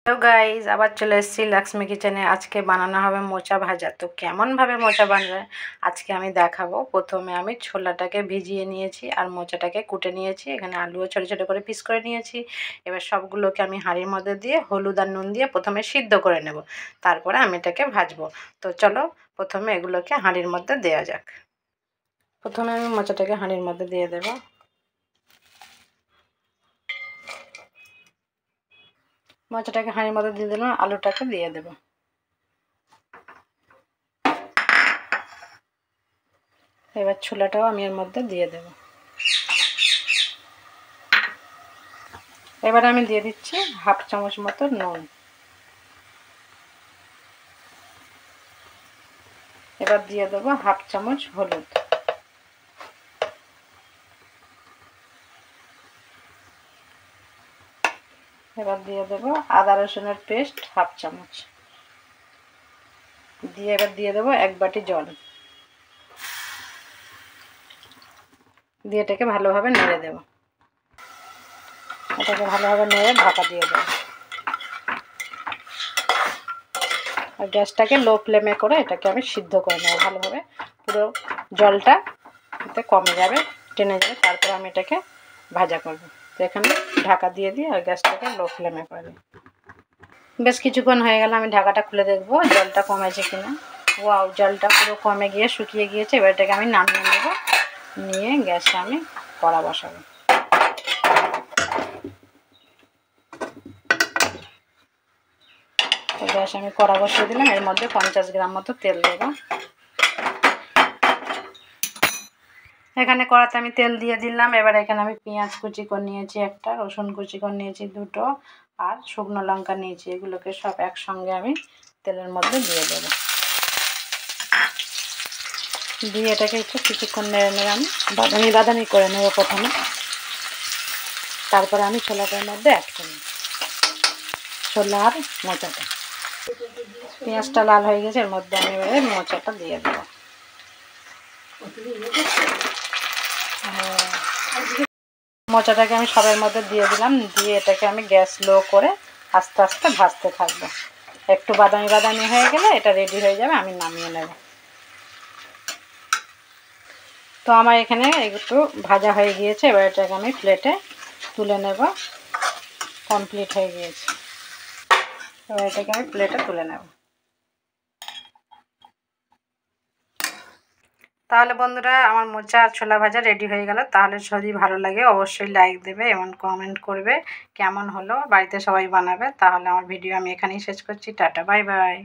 Hello guys, আবার চলে এসেছি লক্ষ্মী কিচেনে। আজকে বানানো হবে মোচা ভাজা। তো কেমনভাবে মোচা বানাবে আজকে আমি দেখাবো। প্রথমে আমি ছোলাটাকে ভিজিয়ে নিয়েছি আর মোচাটাকে কুটে নিয়েছি। এখানে আলুও ছোটো ছোটো করে পিস করে নিয়েছি। এবার সবগুলোকে আমি হাঁড়ির মধ্যে দিয়ে হলুদ আর নুন দিয়ে প্রথমে সিদ্ধ করে নেব, তারপরে আমি এটাকে ভাজবো। তো চলো প্রথমে এগুলোকে হাঁড়ির মধ্যে দেওয়া যাক। প্রথমে আমি মোচাটাকে হাঁড়ির মধ্যে দিয়ে দেবো। মোচাটাকে হাঁড়ির মধ্যে দিয়ে দিলাম, আলুটাকে দিয়ে দেবো। এবার ছোলাটাও আমি এর মধ্যে দিয়ে দেব। এবার আমি দিয়ে দিচ্ছি হাফ চামচ মতো নুন। এবার দিয়ে দেবো হাফ চামচ হলুদ। এবার দিয়ে দেবো আদা রসুনের পেস্ট হাফ চামচ দিয়ে এবার দিয়ে দেবো 1 বাটি জল দিয়ে এটাকে ভালোভাবে নেড়ে দেবো। এটাকে ভালোভাবে নেড়ে ঢাকা দিয়ে দেবো আর গ্যাসটাকে লো ফ্লেমে করে এটাকে আমি সিদ্ধ করে নেবো ভালোভাবে। পুরো জলটা এতে কমে যাবে, টেনে যাবে, তারপরে আমি এটাকে ভাজা করবো। তো এখানে ঢাকা দিয়ে দিই আর গ্যাসটাকে লো ফ্লেমে করে দিই। বেশ কিছুক্ষণ হয়ে গেল, আমি ঢাকাটা খুলে দেখবো জলটা কমেছে কিনা। ওয়াও, জলটা পুরো কমে গিয়ে শুকিয়ে গিয়েছে। এবার এটাকে আমি নামিয়ে নেব, নিয়ে গ্যাসে আমি কড়া বসাবো। তো গ্যাসে আমি কড়া বসিয়ে দিলাম, এর মধ্যে 50 গ্রাম মতো তেল দেবো। এখানে কড়াতে আমি তেল দিয়ে দিলাম। এবার এখানে আমি পেঁয়াজ কুচি করে নিয়েছি একটা, রসুন কুচি করে নিয়েছি দুটো, আর শুকনো লঙ্কা নিয়েছি। এগুলোকে সব একসঙ্গে আমি তেলের মধ্যে দিয়ে দেবো। দিয়ে এটাকে একটু কিছুক্ষণ নেড়ে নেড়ে আমি বাদামি করে নেবো প্রথমে, তারপরে আমি ছোলাটার মধ্যে অ্যাড করব ছোলা আর মোচাটা। পেঁয়াজটা লাল হয়ে গেছে, এর মধ্যে আমি এবারে মোচাটা দিয়ে দেবো। মোচাটাকে আমি সবের মধ্যে দিয়ে দিলাম, দিয়ে এটাকে আমি গ্যাস লো করে আস্তে আস্তে ভাজতে থাকবো। একটু বাদামি হয়ে গেলে এটা রেডি হয়ে যাবে, আমি নামিয়ে নেব। তো আমার এখানে একটু ভাজা হয়ে গিয়েছে, এবার এটাকে আমি প্লেটে তুলে নেব। কমপ্লিট হয়ে গিয়েছে, এবার এটাকে আমি প্লেটে তুলে নেব। তাহলে বন্ধুরা, আমার মোচা আর ছোলা ভাজা রেডি হয়ে গেল। তাহলে যদি ভালো লাগে অবশ্যই লাইক দেবে এবং কমেন্ট করবে কেমন হলো, বাড়িতে সবাই বানাবে। তাহলে আমার ভিডিও আমি এখানেই শেষ করছি। Tata, bye bye.